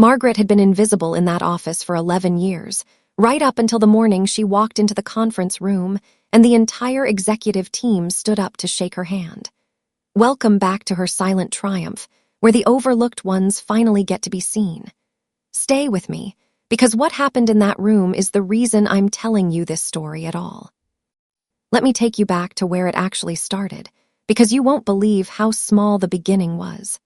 Margaret had been invisible in that office for 11 years, right up until the morning she walked into the conference room and the entire executive team stood up to shake her hand. Welcome back to her silent triumph, where the overlooked ones finally get to be seen. Stay with me, because what happened in that room is the reason I'm telling you this story at all. Let me take you back to where it actually started, because you won't believe how small the beginning was.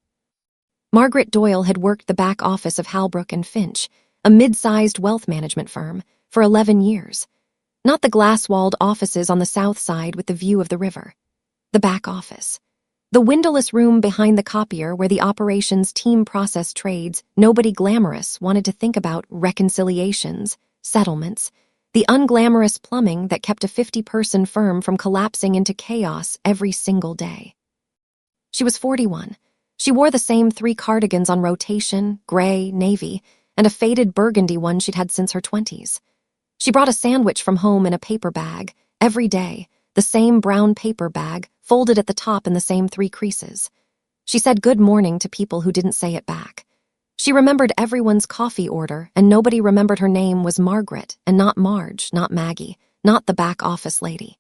Margaret Doyle had worked the back office of Halbrook Finch, a mid-sized wealth management firm, for 11 years. Not the glass-walled offices on the south side with the view of the river. The back office. The windowless room behind the copier where the operations team processed trades nobody glamorous wanted to think about: reconciliations, settlements, the unglamorous plumbing that kept a 50-person firm from collapsing into chaos every single day. She was 41. She wore the same 3 cardigans on rotation, gray, navy, and a faded burgundy one she'd had since her 20s. She brought a sandwich from home in a paper bag, every day, the same brown paper bag, folded at the top in the same 3 creases. She said good morning to people who didn't say it back. She remembered everyone's coffee order, and nobody remembered her name was Margaret, and not Marge, not Maggie, not the back office lady.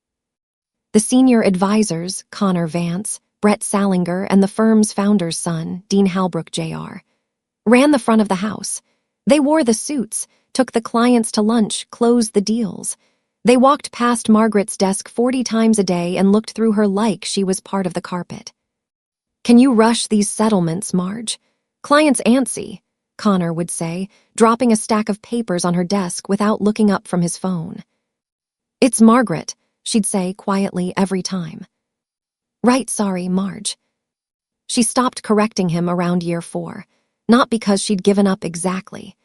The senior advisors, Connor Vance, Brett Salinger, and the firm's founder's son, Dean Halbrook Jr., ran the front of the house. They wore the suits, took the clients to lunch, closed the deals. They walked past Margaret's desk 40 times a day and looked through her like she was part of the carpet. "Can you rush these settlements, Marge? Clients antsy," Connor would say, dropping a stack of papers on her desk without looking up from his phone. "It's Margaret," she'd say quietly every time. "Right, sorry, Marge." She stopped correcting him around year 4, not because she'd given up exactly.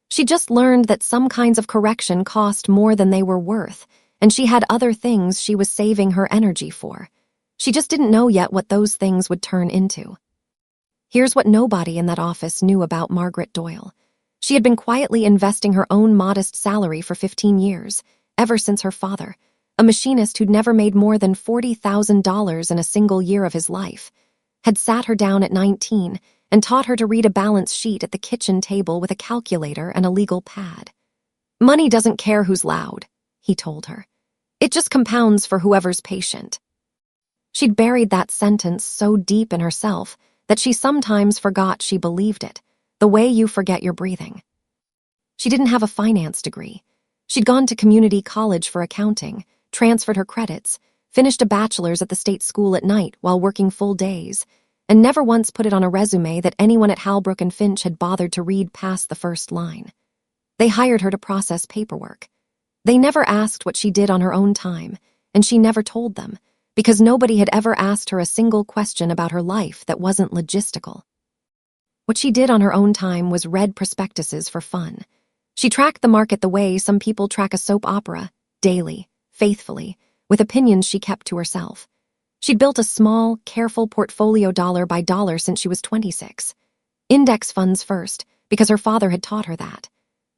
She just learned that some kinds of correction cost more than they were worth, and she had other things she was saving her energy for. She just didn't know yet what those things would turn into. Here's what nobody in that office knew about Margaret Doyle. She had been quietly investing her own modest salary for 15 years, ever since her father, a machinist who'd never made more than $40,000 in a single year of his life, had sat her down at 19 and taught her to read a balance sheet at the kitchen table with a calculator and a legal pad. "Money doesn't care who's loud," he told her. "It just compounds for whoever's patient." She'd buried that sentence so deep in herself that she sometimes forgot she believed it, the way you forget your breathing. She didn't have a finance degree. She'd gone to community college for accounting, transferred her credits, finished a bachelor's at the state school at night while working full days, and never once put it on a resume that anyone at Halbrook Finch had bothered to read past the first line. They hired her to process paperwork. They never asked what she did on her own time, and she never told them, because nobody had ever asked her a single question about her life that wasn't logistical. What she did on her own time was read prospectuses for fun. She tracked the market the way some people track a soap opera, daily, faithfully, with opinions she kept to herself. She'd built a small, careful portfolio dollar by dollar since she was 26. Index funds first, because her father had taught her that.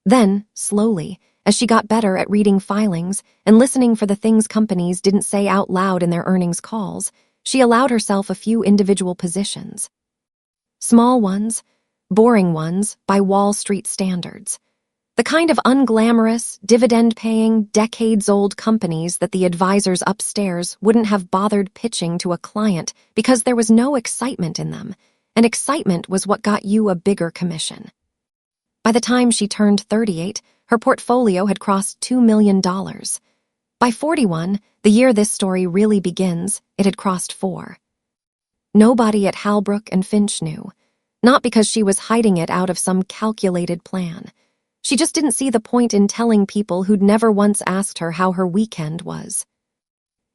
Then, slowly, as she got better at reading filings and listening for the things companies didn't say out loud in their earnings calls, she allowed herself a few individual positions. Small ones, boring ones by Wall Street standards. The kind of unglamorous, dividend-paying, decades-old companies that the advisors upstairs wouldn't have bothered pitching to a client because there was no excitement in them, and excitement was what got you a bigger commission. By the time she turned 38, her portfolio had crossed $2 million. By 41, the year this story really begins, it had crossed 4. Nobody at Halbrook Finch knew, not because she was hiding it out of some calculated plan. She just didn't see the point in telling people who'd never once asked her how her weekend was.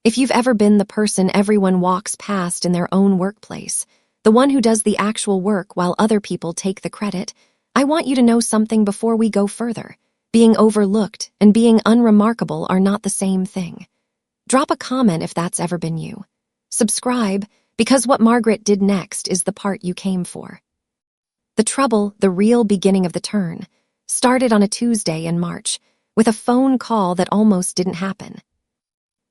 If you've ever been the person everyone walks past in their own workplace, the one who does the actual work while other people take the credit, I want you to know something before we go further. Being overlooked and being unremarkable are not the same thing. Drop a comment if that's ever been you. Subscribe, because what Margaret did next is the part you came for. The trouble, the real beginning of the turn, started on a Tuesday in March, with a phone call that almost didn't happen.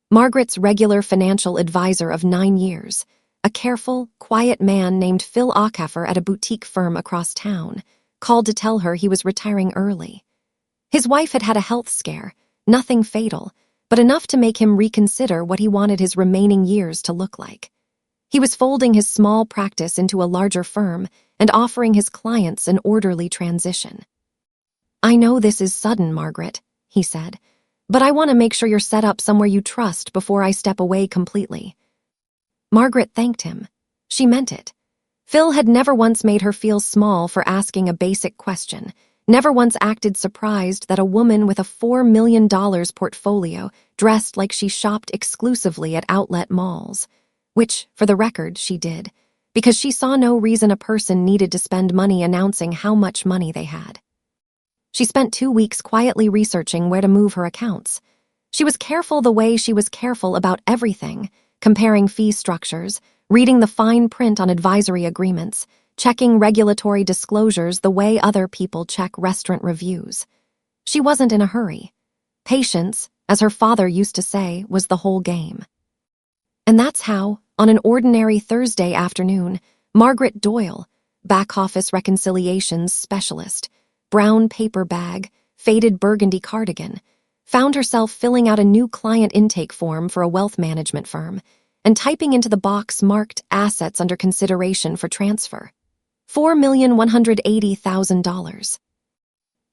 Margaret's regular financial advisor of 9 years, a careful, quiet man named Phil Ockheffer at a boutique firm across town, called to tell her he was retiring early. His wife had had a health scare, nothing fatal, but enough to make him reconsider what he wanted his remaining years to look like. He was folding his small practice into a larger firm and offering his clients an orderly transition. "I know this is sudden, Margaret," he said, "but I want to make sure you're set up somewhere you trust before I step away completely." Margaret thanked him. She meant it. Phil had never once made her feel small for asking a basic question, never once acted surprised that a woman with a $4 million portfolio dressed like she shopped exclusively at outlet malls, which, for the record, she did, because she saw no reason a person needed to spend money announcing how much money they had. She spent 2 weeks quietly researching where to move her accounts. She was careful the way she was careful about everything, comparing fee structures, reading the fine print on advisory agreements, checking regulatory disclosures the way other people check restaurant reviews. She wasn't in a hurry. Patience, as her father used to say, was the whole game. And that's how, on an ordinary Thursday afternoon, Margaret Doyle, back-office reconciliations specialist, brown paper bag, faded burgundy cardigan, found herself filling out a new client intake form for a wealth management firm and typing into the box marked assets under consideration for transfer. $4,180,000.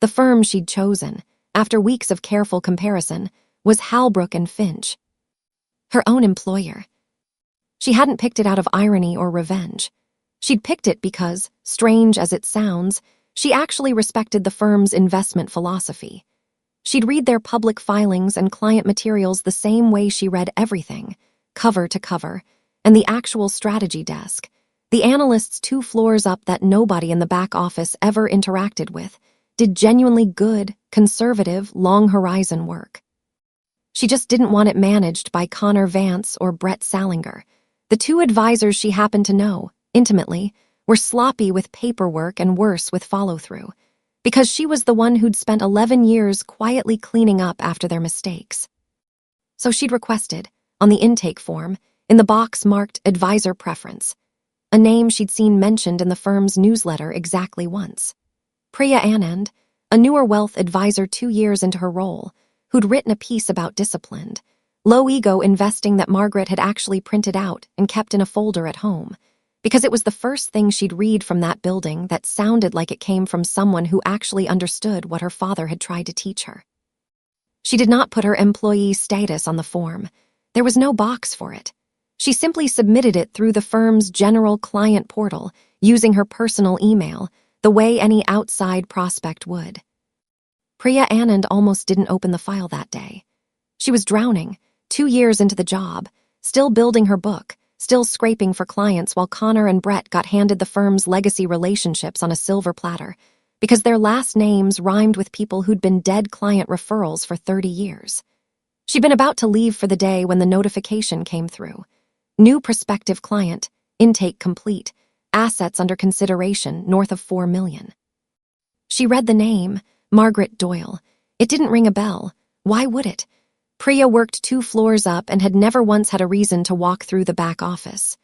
The firm she'd chosen, after weeks of careful comparison, was Halbrook Finch, her own employer. She hadn't picked it out of irony or revenge. She'd picked it because, strange as it sounds, she actually respected the firm's investment philosophy. She'd read their public filings and client materials the same way she read everything, cover to cover, and the actual strategy desk, the analysts 2 floors up that nobody in the back office ever interacted with, did genuinely good, conservative, long-horizon work. She just didn't want it managed by Connor Vance or Brett Salinger. The 2 advisors she happened to know, intimately, were sloppy with paperwork and worse with follow-through, because she was the one who'd spent 11 years quietly cleaning up after their mistakes. So she'd requested, on the intake form, in the box marked Advisor Preference, a name she'd seen mentioned in the firm's newsletter exactly once. Priya Anand, a newer wealth advisor 2 years into her role, who'd written a piece about disciplined, low-ego investing that Margaret had actually printed out and kept in a folder at home, because it was the first thing she'd read from that building that sounded like it came from someone who actually understood what her father had tried to teach her. She did not put her employee status on the form. There was no box for it. She simply submitted it through the firm's general client portal, using her personal email, the way any outside prospect would. Priya Anand almost didn't open the file that day. She was drowning, 2 years into the job, still building her book, still scraping for clients while Connor and Brett got handed the firm's legacy relationships on a silver platter, because their last names rhymed with people who'd been dead client referrals for 30 years. She'd been about to leave for the day when the notification came through. New prospective client, intake complete, assets under consideration north of $4 million. She read the name, Margaret Doyle. It didn't ring a bell. Why would it? Priya worked 2 floors up and had never once had a reason to walk through the back office.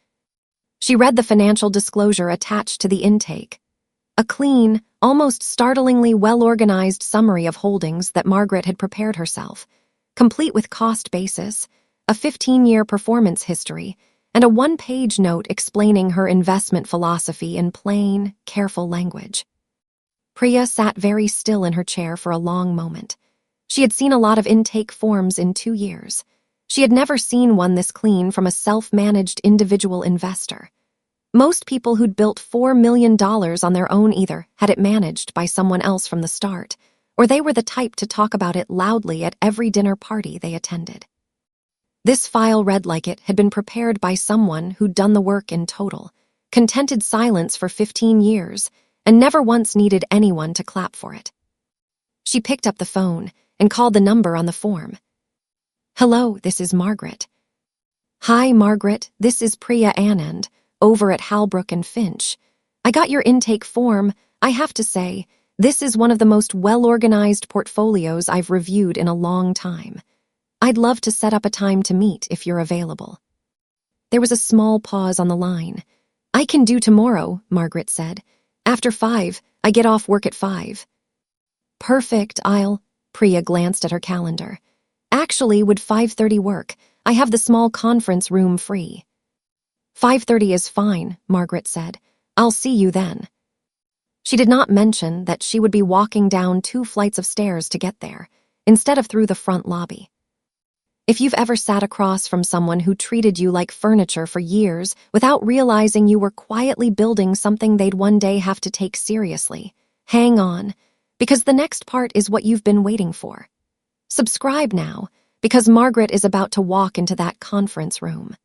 She read the financial disclosure attached to the intake. A clean, almost startlingly well-organized summary of holdings that Margaret had prepared herself, complete with cost basis, a 15-year performance history, and a 1-page note explaining her investment philosophy in plain, careful language. Priya sat very still in her chair for a long moment. She had seen a lot of intake forms in 2 years. She had never seen one this clean from a self-managed individual investor. Most people who'd built $4 million on their own either had it managed by someone else from the start, or they were the type to talk about it loudly at every dinner party they attended. This file read like it had been prepared by someone who'd done the work in total, contented silence for 15 years, and never once needed anyone to clap for it. She picked up the phone and called the number on the form. "Hello, this is Margaret." "Hi, Margaret, this is Priya Anand, over at Halbrook Finch. I got your intake form. I have to say, this is one of the most well-organized portfolios I've reviewed in a long time. I'd love to set up a time to meet if you're available." There was a small pause on the line. "I can do tomorrow," Margaret said. After 5, I get off work at 5. Perfect, Priya glanced at her calendar. Actually, would 5:30 work? I have the small conference room free. 5:30 is fine, Margaret said. I'll see you then. She did not mention that she would be walking down 2 flights of stairs to get there, instead of through the front lobby. If you've ever sat across from someone who treated you like furniture for years without realizing you were quietly building something they'd one day have to take seriously, hang on, because the next part is what you've been waiting for. Subscribe now, because Margaret is about to walk into that conference room.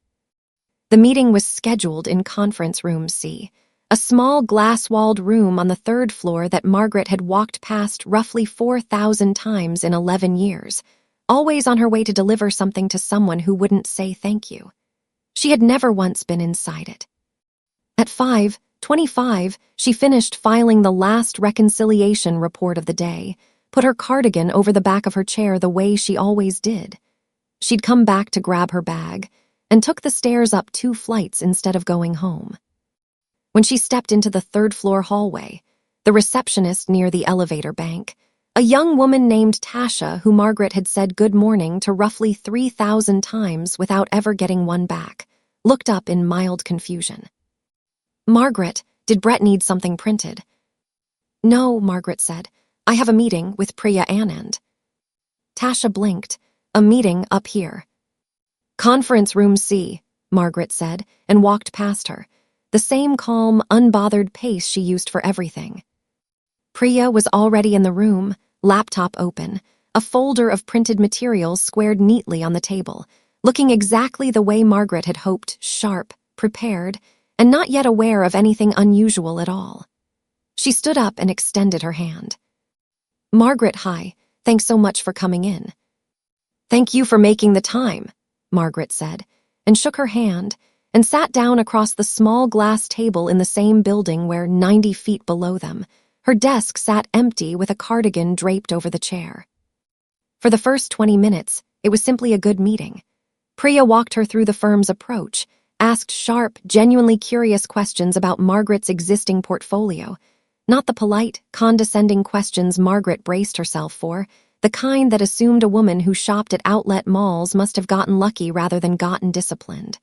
The meeting was scheduled in Conference Room C, a small glass-walled room on the 3rd floor that Margaret had walked past roughly 4,000 times in 11 years, always on her way to deliver something to someone who wouldn't say thank you. She had never once been inside it. At 5:25, she finished filing the last reconciliation report of the day, put her cardigan over the back of her chair the way she always did. She'd come back to grab her bag, and took the stairs up 2 flights instead of going home. When she stepped into the 3rd-floor hallway, the receptionist near the elevator bank, a young woman named Tasha, who Margaret had said good morning to roughly 3,000 times without ever getting one back, looked up in mild confusion. Margaret, did Brett need something printed? No, Margaret said. I have a meeting with Priya Anand. Tasha blinked. A meeting up here. Conference Room C, Margaret said, and walked past her, the same calm, unbothered pace she used for everything. Priya was already in the room, laptop open, a folder of printed materials squared neatly on the table, looking exactly the way Margaret had hoped, sharp, prepared, and not yet aware of anything unusual at all. She stood up and extended her hand. Margaret, hi, thanks so much for coming in. Thank you for making the time, Margaret said, and shook her hand, and sat down across the small glass table in the same building where 90 feet below them, her desk sat empty with a cardigan draped over the chair. For the first 20 minutes, it was simply a good meeting. Priya walked her through the firm's approach, asked sharp, genuinely curious questions about Margaret's existing portfolio, not the polite, condescending questions Margaret braced herself for, the kind that assumed a woman who shopped at outlet malls must have gotten lucky rather than gotten disciplined.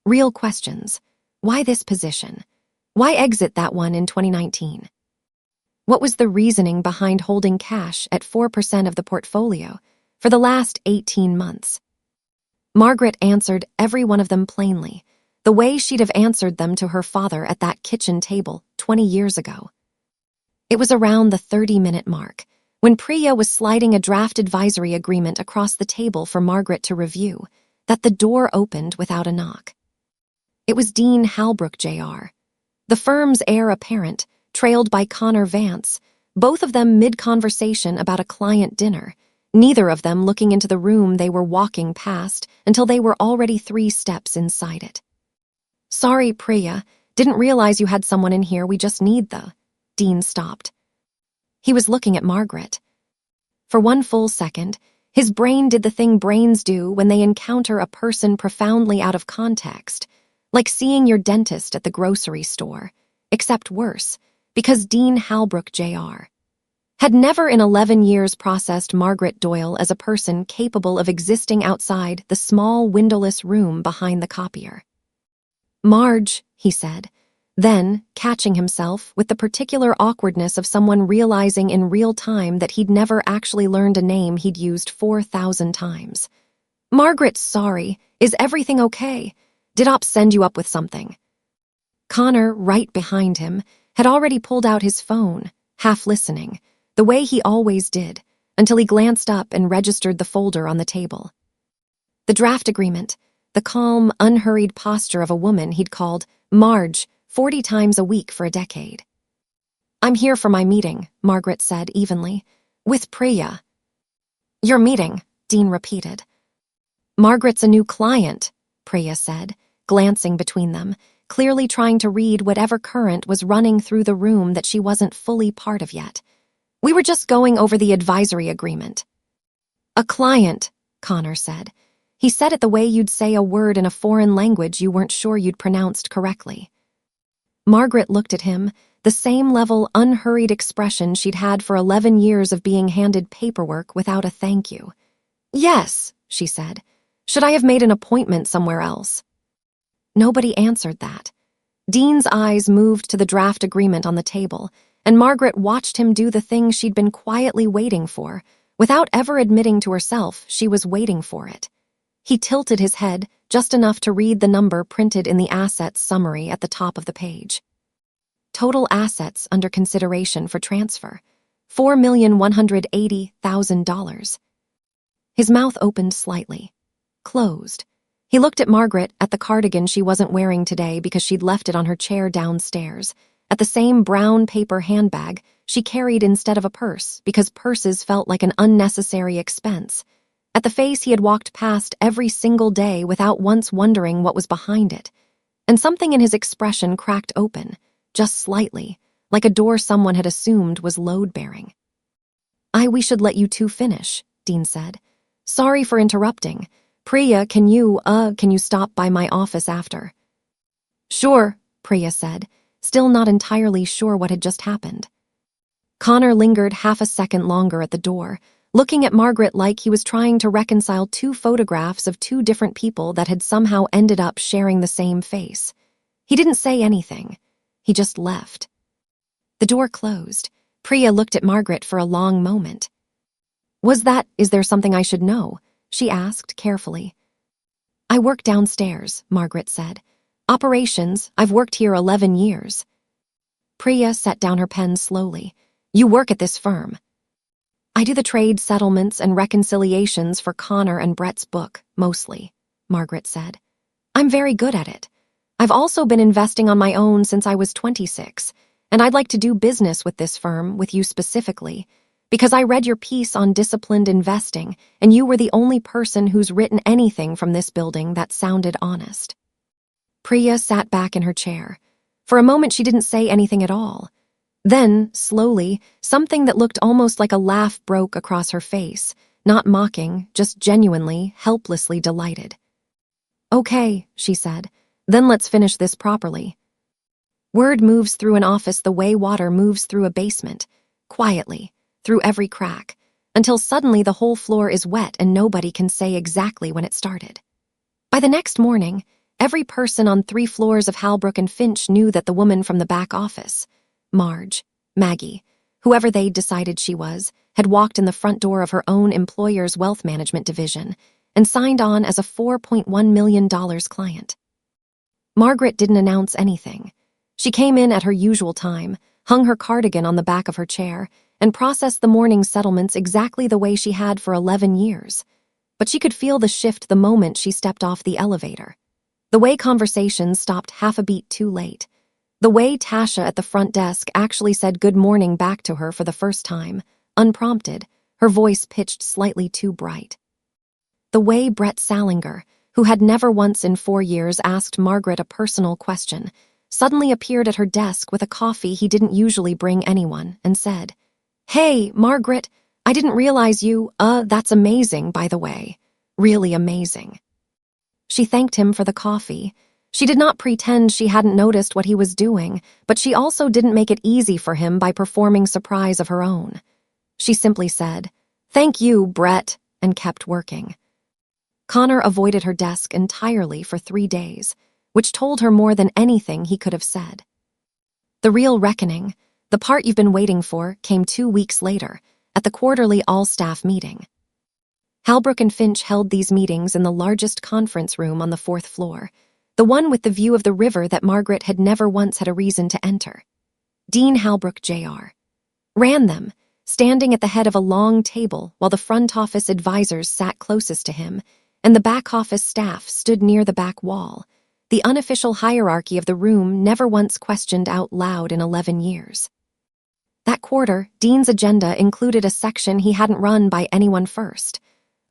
Real questions. Why this position? Why exit that one in 2019? What was the reasoning behind holding cash at 4% of the portfolio for the last 18 months? Margaret answered every one of them plainly, the way she'd have answered them to her father at that kitchen table 20 years ago. It was around the 30-minute mark, when Priya was sliding a draft advisory agreement across the table for Margaret to review, that the door opened without a knock. It was Dean Halbrook, Jr., the firm's heir apparent, trailed by Connor Vance, both of them mid-conversation about a client dinner, neither of them looking into the room they were walking past until they were already 3 steps inside it. Sorry, Priya, didn't realize you had someone in here, we just need the... Dean stopped. He was looking at Margaret. For one full second, his brain did the thing brains do when they encounter a person profoundly out of context, like seeing your dentist at the grocery store, except worse, because Dean Halbrook, Jr. had never in 11 years processed Margaret Doyle as a person capable of existing outside the small windowless room behind the copier. Marge, he said, then, catching himself with the particular awkwardness of someone realizing in real time that he'd never actually learned a name he'd used 4,000 times. Margaret, sorry, is everything okay? Did Ops send you up with something? Connor, right behind him, had already pulled out his phone, half listening, the way he always did, until he glanced up and registered the folder on the table. The draft agreement, the calm, unhurried posture of a woman he'd called Marge 40 times a week for a decade. I'm here for my meeting, Margaret said evenly. With Priya. Your meeting, Dean repeated. Margaret's a new client, Priya said, glancing between them, clearly trying to read whatever current was running through the room that she wasn't fully part of yet. We were just going over the advisory agreement. A client, Connor said. He said it the way you'd say a word in a foreign language you weren't sure you'd pronounced correctly. Margaret looked at him, the same level unhurried expression she'd had for 11 years of being handed paperwork without a thank you. "Yes," she said. "Should I have made an appointment somewhere else?" Nobody answered that. Dean's eyes moved to the draft agreement on the table, and Margaret watched him do the thing she'd been quietly waiting for, without ever admitting to herself she was waiting for it. He tilted his head just enough to read the number printed in the assets summary at the top of the page. Total assets under consideration for transfer, $4,180,000. His mouth opened slightly, closed. He looked at Margaret, at the cardigan she wasn't wearing today because she'd left it on her chair downstairs, at the same brown paper handbag she carried instead of a purse because purses felt like an unnecessary expense, at the face he had walked past every single day without once wondering what was behind it, and something in his expression cracked open, just slightly, like a door someone had assumed was load-bearing. We should let you two finish," Dean said. "Sorry for interrupting. Priya, can you stop by my office after?" "Sure," Priya said, still not entirely sure what had just happened. Connor lingered half a second longer at the door, looking at Margaret like he was trying to reconcile two photographs of two different people that had somehow ended up sharing the same face. He didn't say anything. He just left. The door closed. Priya looked at Margaret for a long moment. Is there something I should know?" she asked carefully. "I work downstairs," Margaret said. "Operations, I've worked here 11 years. Priya set down her pen slowly. "You work at this firm?" "I do the trade settlements and reconciliations for Connor and Brett's book, mostly," Margaret said. "I'm very good at it. I've also been investing on my own since I was 26, and I'd like to do business with this firm, with you specifically, because I read your piece on disciplined investing, and you were the only person who's written anything from this building that sounded honest." Priya sat back in her chair. For a moment she didn't say anything at all. Then, slowly, something that looked almost like a laugh broke across her face, not mocking, just genuinely, helplessly delighted. "Okay," she said, "then let's finish this properly." Word moves through an office the way water moves through a basement, quietly, through every crack, until suddenly the whole floor is wet and nobody can say exactly when it started. By the next morning, every person on 3 floors of Halbrook and Finch knew that the woman from the back office, Maggie, whoever they'd decided she was, had walked in the front door of her own employer's wealth management division and signed on as a $4.1 million client. Margaret didn't announce anything. She came in at her usual time, hung her cardigan on the back of her chair, and processed the morning's settlements exactly the way she had for 11 years. But she could feel the shift the moment she stepped off the elevator. The way conversations stopped half a beat too late. The way Tasha at the front desk actually said good morning back to her for the first time, unprompted, her voice pitched slightly too bright. The way Brett Salinger, who had never once in 4 years asked Margaret a personal question, suddenly appeared at her desk with a coffee he didn't usually bring anyone and said, "Hey, Margaret, I didn't realize that's amazing, by the way. Really amazing." She thanked him for the coffee. She did not pretend she hadn't noticed what he was doing, but she also didn't make it easy for him by performing surprise of her own. She simply said, "Thank you, Brett," and kept working. Connor avoided her desk entirely for 3 days, which told her more than anything he could have said. The real reckoning, the part you've been waiting for, came 2 weeks later, at the quarterly all-staff meeting. Halbrook and Finch held these meetings in the largest conference room on the 4th floor, the one with the view of the river that Margaret had never once had a reason to enter. Dean Halbrook, Jr. ran them, standing at the head of a long table while the front office advisors sat closest to him, and the back office staff stood near the back wall, the unofficial hierarchy of the room never once questioned out loud in 11 years. That quarter, Dean's agenda included a section he hadn't run by anyone first,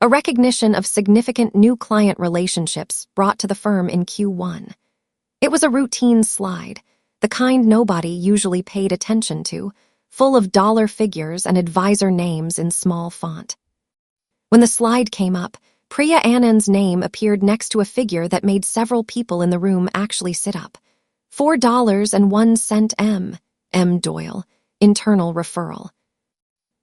a recognition of significant new client relationships brought to the firm in Q1. It was a routine slide, the kind nobody usually paid attention to, full of dollar figures and advisor names in small font. When the slide came up, Priya Anand's name appeared next to a figure that made several people in the room actually sit up. $4.01 M. M. Doyle, internal referral.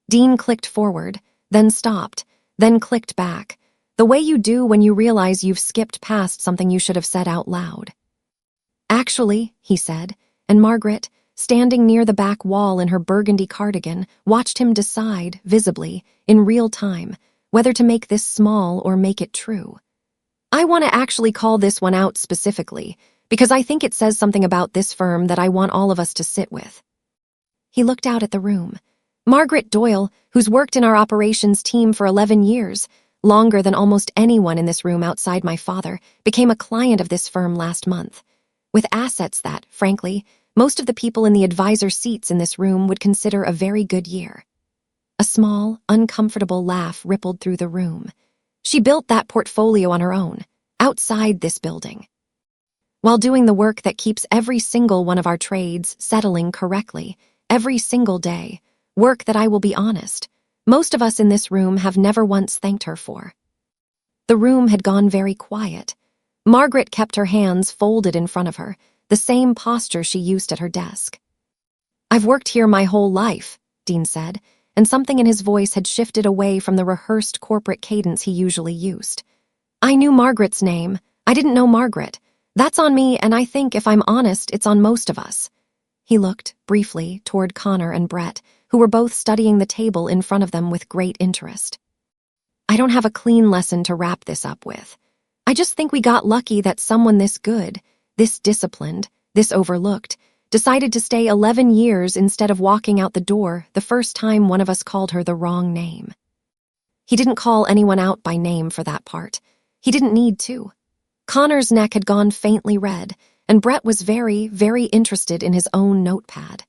Dean clicked forward, then stopped, then clicked back, the way you do when you realize you've skipped past something you should have said out loud. Actually, he said, and Margaret, standing near the back wall in her burgundy cardigan, watched him decide, visibly, in real time, whether to make this small or make it true. I want to actually call this one out specifically, because I think it says something about this firm that I want all of us to sit with. He looked out at the room. Margaret Doyle, who's worked in our operations team for 11 years, longer than almost anyone in this room outside my father, became a client of this firm last month, with assets that, frankly, most of the people in the advisor seats in this room would consider a very good year. A small, uncomfortable laugh rippled through the room. She built that portfolio on her own, outside this building, while doing the work that keeps every single one of our trades settling correctly, every single day, work that, I will be honest, most of us in this room have never once thanked her for. The room had gone very quiet. Margaret kept her hands folded in front of her, the same posture she used at her desk. I've worked here my whole life, Dean said, and something in his voice had shifted away from the rehearsed corporate cadence he usually used. I knew Margaret's name. I didn't know Margaret. That's on me, and I think, if I'm honest, it's on most of us. He looked, briefly, toward Connor and Brett, who were both studying the table in front of them with great interest. I don't have a clean lesson to wrap this up with. I just think we got lucky that someone this good, this disciplined, this overlooked, decided to stay 11 years instead of walking out the door the first time one of us called her the wrong name. He didn't call anyone out by name for that part. He didn't need to. Connor's neck had gone faintly red, and Brett was very, very interested in his own notepad.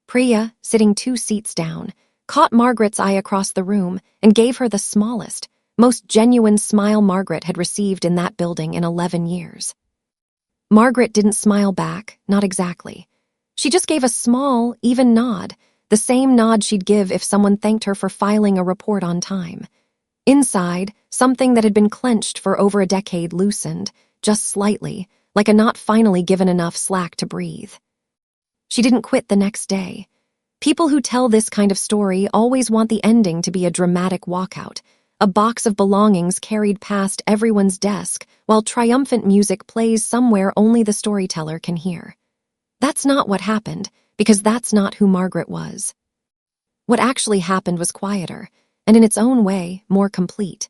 Priya, sitting 2 seats down, caught Margaret's eye across the room and gave her the smallest, most genuine smile Margaret had received in that building in 11 years. Margaret didn't smile back, not exactly. She just gave a small, even nod, the same nod she'd give if someone thanked her for filing a report on time. Inside, something that had been clenched for over a decade loosened, just slightly, like a not finally given enough slack to breathe. She didn't quit the next day. People who tell this kind of story always want the ending to be a dramatic walkout, a box of belongings carried past everyone's desk while triumphant music plays somewhere only the storyteller can hear. That's not what happened, because that's not who Margaret was. What actually happened was quieter, and in its own way, more complete.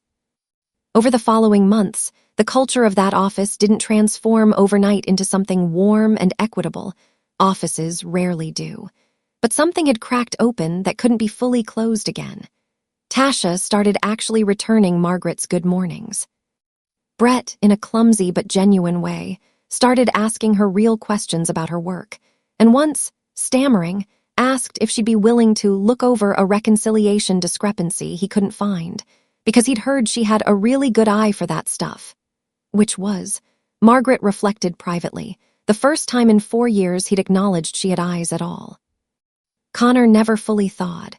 Over the following months, the culture of that office didn't transform overnight into something warm and equitable. Offices rarely do. But something had cracked open that couldn't be fully closed again. Tasha started actually returning Margaret's good mornings. Brett, in a clumsy but genuine way, started asking her real questions about her work, and once, stammering, asked if she'd be willing to look over a reconciliation discrepancy he couldn't find, because he'd heard she had a really good eye for that stuff. Which was, Margaret reflected privately, the first time in 4 years he'd acknowledged she had eyes at all. Connor never fully thawed.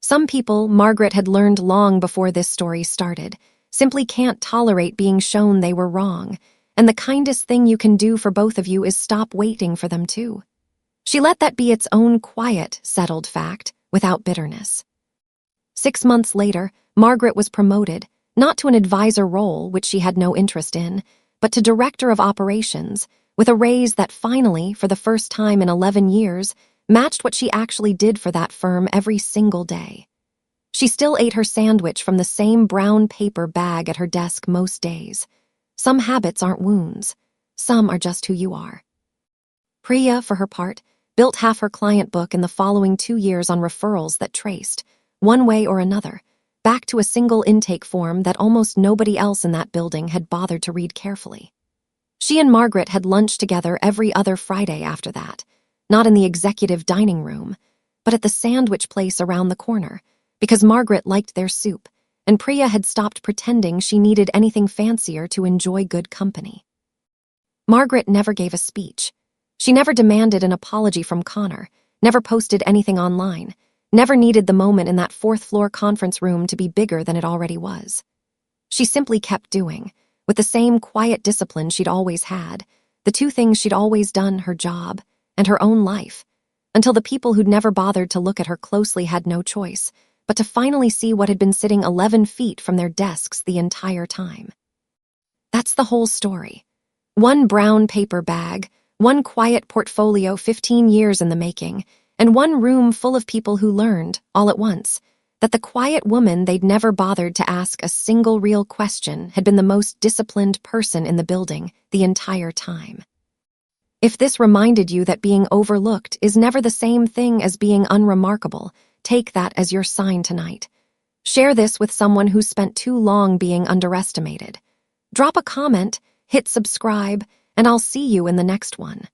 Some people, Margaret had learned long before this story started, simply can't tolerate being shown they were wrong, and the kindest thing you can do for both of you is stop waiting for them to. She let that be its own quiet, settled fact, without bitterness. 6 months later, Margaret was promoted, not to an advisor role, which she had no interest in, but to director of operations, with a raise that finally, for the first time in 11 years, matched what she actually did for that firm every single day. She still ate her sandwich from the same brown paper bag at her desk most days. Some habits aren't wounds. Some are just who you are. Priya, for her part, built half her client book in the following 2 years on referrals that traced, one way or another, back to a single intake form that almost nobody else in that building had bothered to read carefully. She and Margaret had lunch together every other Friday after that, not in the executive dining room, but at the sandwich place around the corner, because Margaret liked their soup, and Priya had stopped pretending she needed anything fancier to enjoy good company. Margaret never gave a speech. She never demanded an apology from Connor, never posted anything online, never needed the moment in that 4th-floor conference room to be bigger than it already was. She simply kept doing, with the same quiet discipline she'd always had, the 2 things she'd always done, her job and her own life, until the people who'd never bothered to look at her closely had no choice but to finally see what had been sitting 11 feet from their desks the entire time. That's the whole story. One brown paper bag, one quiet portfolio 15 years in the making, and one room full of people who learned, all at once, that the quiet woman they'd never bothered to ask a single real question had been the most disciplined person in the building the entire time. If this reminded you that being overlooked is never the same thing as being unremarkable, take that as your sign tonight. Share this with someone who's spent too long being underestimated. Drop a comment, hit subscribe, and I'll see you in the next one.